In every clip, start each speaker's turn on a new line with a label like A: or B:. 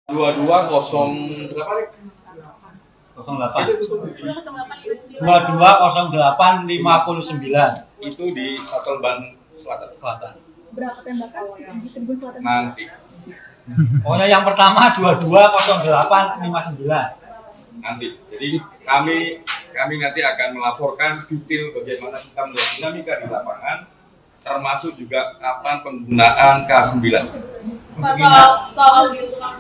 A: 2208
B: 220859
A: itu di Satelban Selatan.
C: Berapa tembakan di Tribun Selatan?
A: Nanti.
B: Pokoknya yang pertama 220859.
A: Nanti. Jadi kami nanti akan melaporkan detail bagaimana kita melihat dinamika di lapangan, termasuk juga kapan penggunaan K9.
C: Pak, soal itu kan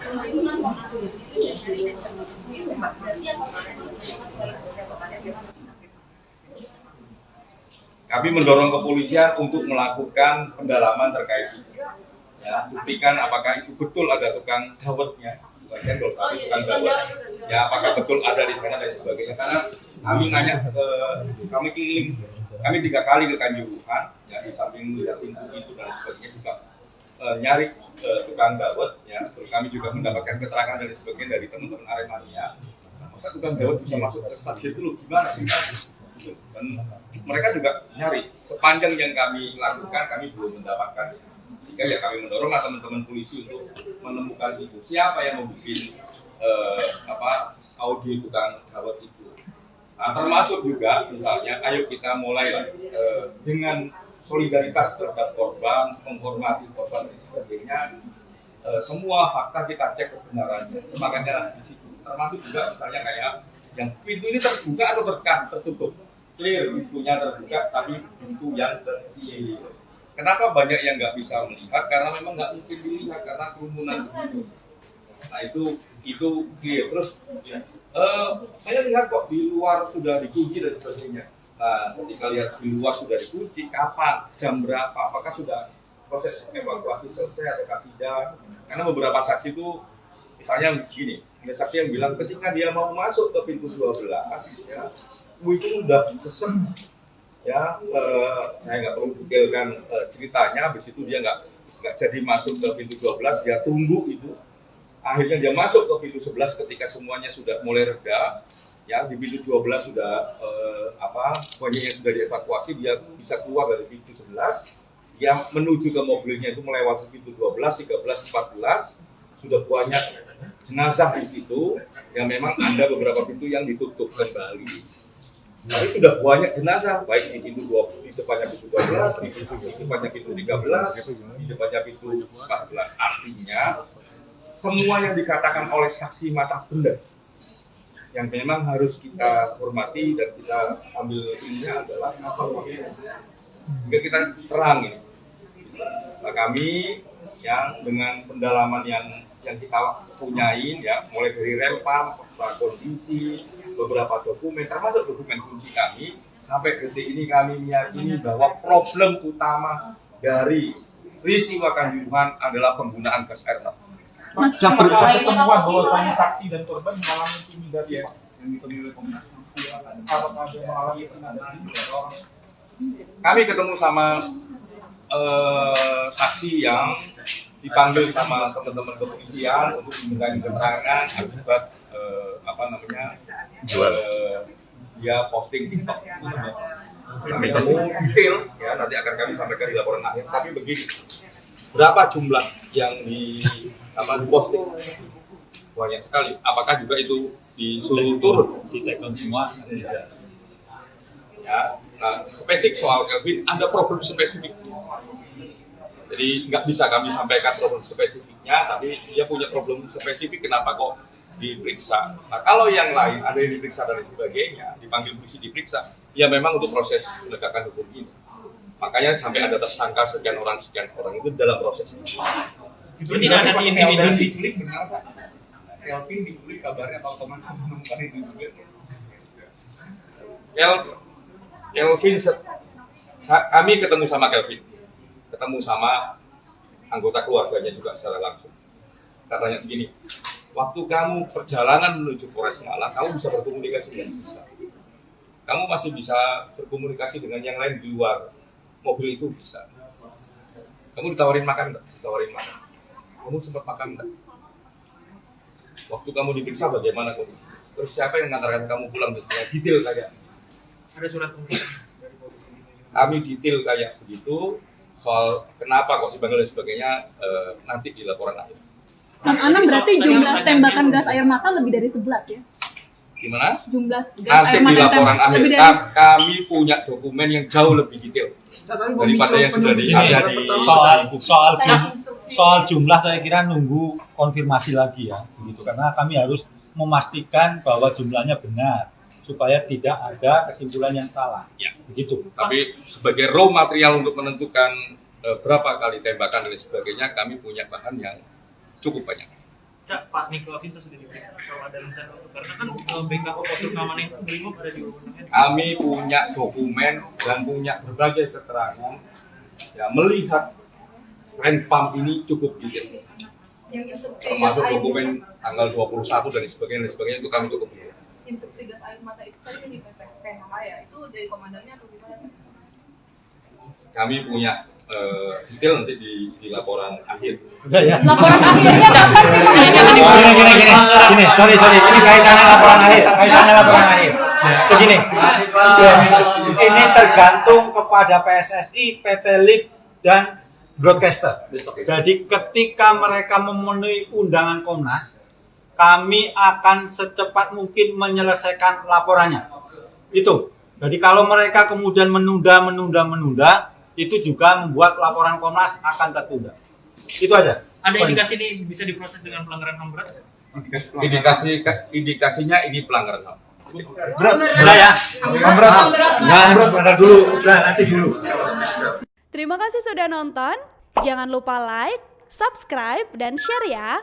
A: kami mendorong kepolisian untuk melakukan pendalaman terkait itu. Ya, buktikan apakah itu betul ada tukang dawetnya, bukan kalau ada tukang dawet. Ya, apakah betul ada di sana dan sebagainya. Karena kami nanya kami keliling, kami 3 kali ke Kanjuruhan, ya di samping melihat pintu dan sebagainya juga nyari tukang dawet. Ya, terus kami juga mendapatkan keterangan dari sebagian dari teman-teman Aremania. Masa tukang dawet bisa masuk ke stadion itu gimana sih? Dan mereka juga nyari sepanjang yang kami lakukan kami belum mendapatkan, sehingga ya kami mendorong teman-teman polisi untuk menemukan itu siapa yang membuat audio tukang dawet itu. Nah, termasuk juga misalnya ayo kita mulai dengan solidaritas terhadap korban, menghormati korban dan sebagainya. Semua fakta kita cek kebenarannya, semangatnya di situ. Termasuk juga misalnya kayak yang pintu ini terbuka atau tertutup. Clear, pintunya terbuka tapi pintu yang terkunci. Kenapa banyak yang nggak bisa melihat? Karena memang nggak mungkin dilihat karena kerumunan. Nah itu clear. Terus saya lihat kok di luar sudah dikunci dan sebagainya. Nah, ketika lihat di luar sudah dikunci, kapan, jam berapa, apakah sudah proses evakuasi selesai atau tidak? Karena beberapa saksi itu, misalnya begini, ada saksi yang bilang ketika dia mau masuk ke pintu 12, ya, itu udah sesem, ya, saya nggak perlu detailkan ceritanya. Habis itu dia nggak jadi masuk ke pintu 12, dia tunggu itu. Akhirnya dia masuk ke pintu 11 ketika semuanya sudah mulai reda, ya di pintu 12 sudah banyak yang sudah dievakuasi, dia bisa keluar dari pintu 11, dia menuju ke mobilnya itu melewati pintu 12, 13, 14, sudah banyak jenazah di situ, yang memang ada beberapa pintu yang ditutup kembali. Tapi sudah banyak jenazah, baik di pintu 20, di depannya pintu 12, di depannya pintu 13, di depannya pintu 14. Artinya semua yang dikatakan oleh saksi mata benda yang memang harus kita hormati dan kita ambil ilmunya adalah sehingga kita terang ini. Nah, kami yang dengan pendalaman yang kita punyain, ya, mulai dari relpam, kondisi, beberapa dokumen, termasuk dokumen kunci kami, sampai detik ini kami meyakini bahwa problem utama dari peristiwa Kanjuruhan adalah penggunaan gas air mata.
D: Pertemuan bahwasanya saksi dan korban mengalami intimidasi yang ditemui oleh Komnas HAM. Apakah ada mengalami intimidasi?
A: Kami ketemu sama saksi yang dipanggil sama teman-teman kepolisian untuk dimintai keterangan akibat dia posting TikTok. Kami ketemu detail, ya, nanti akan kami sampaikan di laporan akhir. Tapi begini, berapa jumlah yang diposting? Banyak sekali. Apakah juga itu disuruh turun?
B: Di-take-down semua.
A: Ya, nah, spesifik soal Kelvin ada problem spesifik. Jadi nggak bisa kami sampaikan problem spesifiknya, tapi dia punya problem spesifik kenapa kok diperiksa. Nah, kalau yang lain ada yang diperiksa dan sebagainya, dipanggil polisi diperiksa, ya memang untuk proses penegakan hukum ini. Makanya sampai ada tersangka sekian orang itu dalam proses ini.
D: Itu tidak ada intimidasi. Diculik benar Pak? Kelvin diculik kabarnya atau teman menemukan itu juga?
A: Kelvin, kami ketemu sama Kelvin, ketemu sama anggota keluarganya juga secara langsung. Katanya begini, waktu kamu perjalanan menuju Polres Malang, kamu bisa berkomunikasi dengan bisa. Kamu masih bisa berkomunikasi dengan yang lain di luar mobil itu bisa. Kamu ditawarin makan enggak? Ditawarin makan. Kamu sempat makan enggak? Waktu kamu diperiksa bagaimana kondisi? Terus siapa yang mengantarkan kamu pulang? Detail kayak.
D: Ada surat pemeriksaan dari polisi.
A: Kami detail kayak begitu, soal kenapa kok dipanggil dan sebagainya nanti di laporan akhir.
C: Kang Anam berarti jumlah tembakan gas air mata lebih dari 11 ya?
A: Gimana?
C: Jumlah gas
A: Nanti
C: air
A: di
C: mata yang
A: laporan akhir
C: lebih dari
A: kami punya dokumen yang jauh lebih detail daripada yang sudah ada di
B: soal jumlah saya kira nunggu konfirmasi lagi ya begitu, karena kami harus memastikan bahwa jumlahnya benar supaya tidak ada kesimpulan yang salah
A: Ya.
B: begitu.
A: Tapi sebagai raw material untuk menentukan berapa kali tembakan dan sebagainya, kami punya bahan yang cukup banyak.
E: Cak, Pak Niko Afinta sudah diperiksa kalau ada rencana untuk karena kan BKO Postur Keamanan itu Brimob ada di wewenangnya.
A: Kami punya dokumen dan punya berbagai keterangan ya, melihat Renpam ini cukup detail.
F: Yang instruksi gas
A: Termasuk
F: air
A: dokumen tanggal 21 dan sebagainya itu kami cukup detail.
F: instruksi gas air mata itu tadi di PHK ya, itu dari komandannya atau gimana?
A: Kami punya detail nanti di laporan akhir.
B: Udah ya.
C: laporan akhirnya kapan sih Pak?
B: Gini, sorry, ini kaitannya laporan akhir, Begini, ini tergantung kepada PSSI, PT Lib, dan broadcaster. Jadi ketika mereka memenuhi undangan Komnas, kami akan secepat mungkin menyelesaikan laporannya. Itu. Jadi kalau mereka kemudian menunda, itu juga membuat laporan Komnas akan tertunda. Itu aja.
E: Ada indikasi ini bisa diproses dengan pelanggaran HAM berat?
A: Indikasinya ini pelanggaran HAM.
B: Berat ya. Berat dulu. Udah nanti dulu.
G: Terima kasih sudah nonton. Jangan lupa like, subscribe, dan share ya.